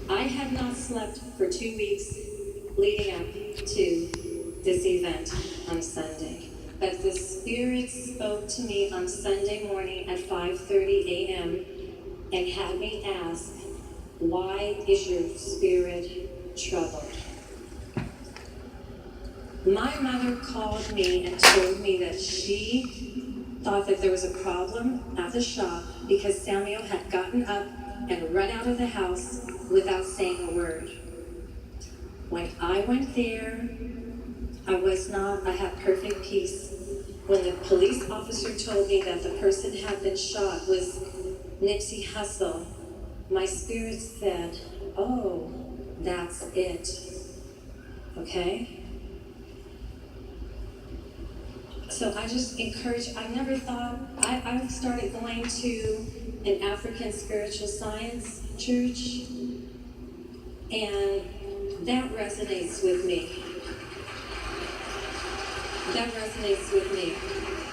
I had not slept for 2 weeks leading up to this event on Sunday. But the Spirit spoke to me on Sunday morning at 5:30 a.m. and had me ask, why is your spirit troubled? My mother called me and told me that she thought that there was a problem at the shop because Samuel had gotten up and run out of the house without saying a word. When I went there, I had perfect peace. When the police officer told me that the person had been shot was Nipsey Hussle, my spirit said, oh, that's it. Okay? So I just encourage, I never thought, I started going to an African spiritual science church, and that resonates with me. That resonates with me.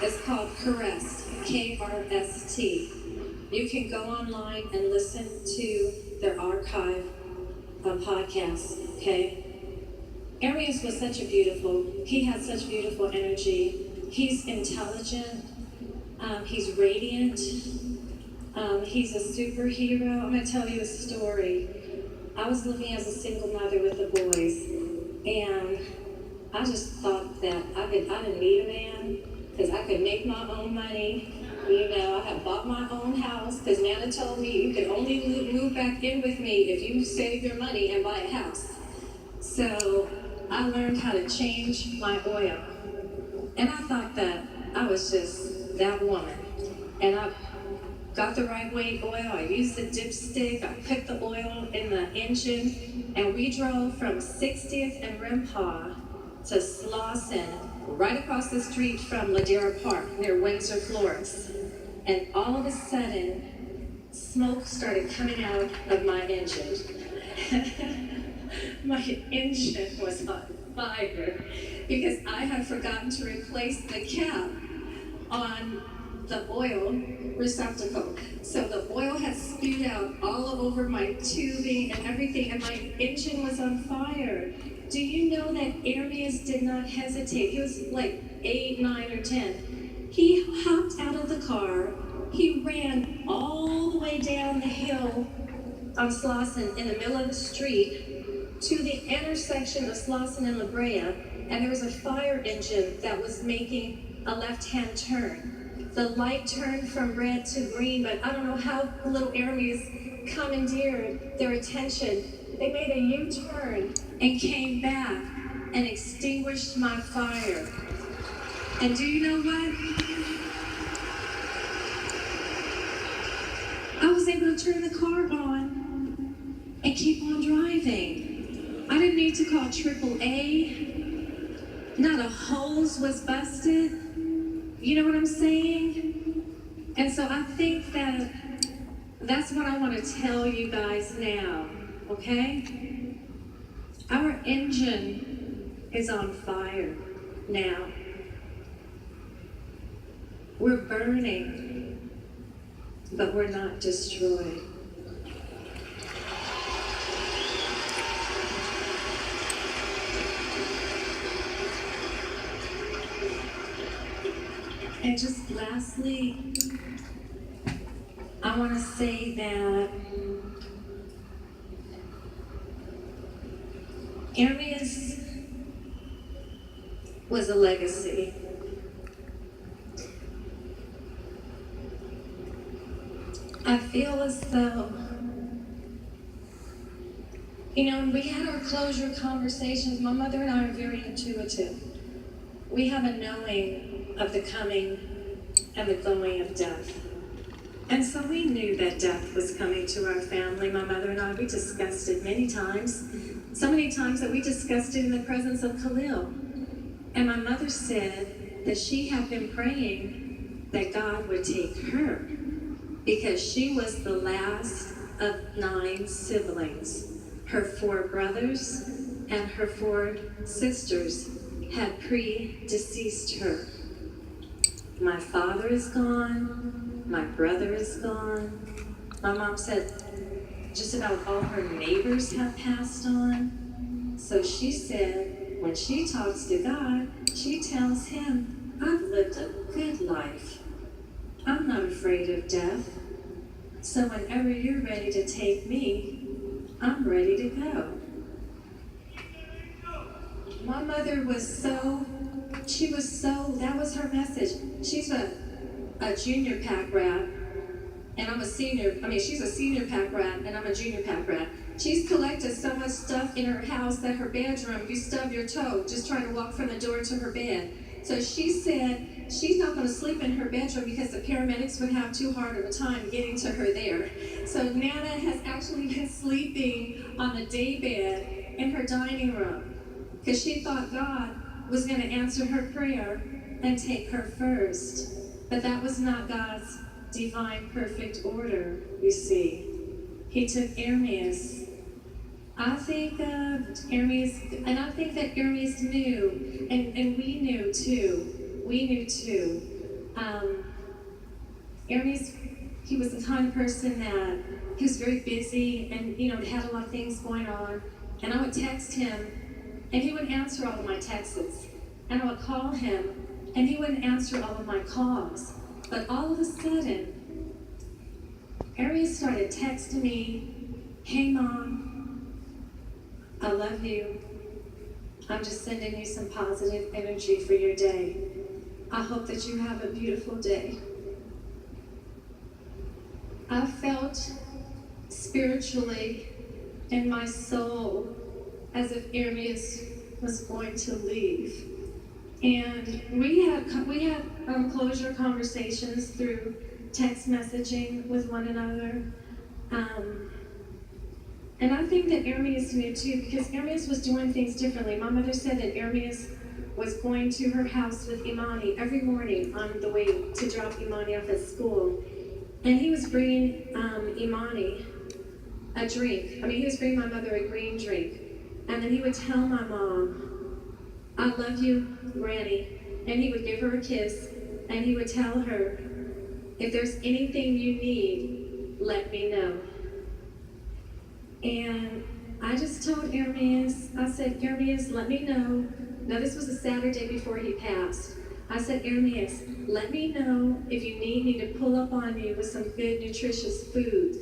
It's called Krst, K-R-S-T. You can go online and listen to their archive podcasts, okay? Arius was he had such beautiful energy. He's intelligent, he's radiant, he's a superhero. I'm gonna tell you a story. I was living as a single mother with the boys, and I just thought that I didn't need a man because I could make my own money. You know, I had bought my own house because Nana told me you could only move back in with me if you save your money and buy a house. So I learned how to change my oil. And I thought that I was just that woman. And I got the right weight oil, I used the dipstick, I put the oil in the engine, and we drove from 60th and Rimpaw to Slauson, right across the street from Ladera Park, near Windsor, Florence. And all of a sudden, smoke started coming out of my engine. My engine was on fire because I had forgotten to replace the cap on the oil receptacle. So the oil had spewed out all over my tubing and everything, and my engine was on fire. Do you know that Arius did not hesitate? He was like 8, 9, or 10. He hopped out of the car. He ran all the way down the hill on Slauson in the middle of the street to the intersection of Slauson and La Brea, and there was a fire engine that was making a left-hand turn. The light turned from red to green, but I don't know how little Aramis commandeered their attention. They made a U-turn and came back and extinguished my fire. And do you know what? I was able to turn the car on and keep on driving. I didn't need to call AAA. Not a hose was busted. You know what I'm saying? And so I think that that's what I want to tell you guys now, okay? Our engine is on fire now. We're burning, but we're not destroyed. And just lastly, I want to say that Arius was a legacy. I feel as though, you know, when we had our closure conversations, my mother and I are very intuitive. We have a knowing of the coming and the going of death. And so we knew that death was coming to our family. My mother and I, we discussed it many times. So many times that we discussed it in the presence of Khalil. And my mother said that she had been praying that God would take her because she was the last of 9 siblings. Her 4 brothers and her 4 sisters had predeceased her. My father is gone, my brother is gone. My mom said, just about all her neighbors have passed on. So she said, when she talks to God, she tells him, I've lived a good life. I'm not afraid of death. So whenever you're ready to take me, I'm ready to go. My mother was that was her message. She's a junior pack rat, and I'm a senior. I mean, she's a senior pack rat, and I'm a junior pack rat. She's collected so much stuff in her house that her bedroom, you stub your toe just trying to walk from the door to her bed. So she said she's not going to sleep in her bedroom because the paramedics would have too hard of a time getting to her there. So Nana has actually been sleeping on the day bed in her dining room because she thought God was going to answer her prayer and take her first. But that was not God's divine perfect order, you see. He took Ermias. I think Ermias, and I think that Ermias knew, and we knew too. We knew too. Ermias, he was the kind of person that he was very busy and had a lot of things going on. And I would text him, and he wouldn't answer all of my texts. And I would call him, and he wouldn't answer all of my calls. But all of a sudden, Ermias started texting me, hey Mom, I love you. I'm just sending you some positive energy for your day. I hope that you have a beautiful day. I felt spiritually in my soul as if Ermias was going to leave. And we had closure conversations through text messaging with one another. And I think that Ermias knew too, because Ermias was doing things differently. My mother said that Ermias was going to her house with Imani every morning on the way to drop Imani off at school. And he was bringing Imani a drink. I mean, he was bringing my mother a green drink. And then he would tell my mom, I love you, Granny. And he would give her a kiss, and he would tell her, if there's anything you need, let me know. And I just told Ermias, I said, Ermias, let me know. Now, this was a Saturday before he passed. I said, Ermias, let me know if you need me to pull up on you with some good, nutritious food.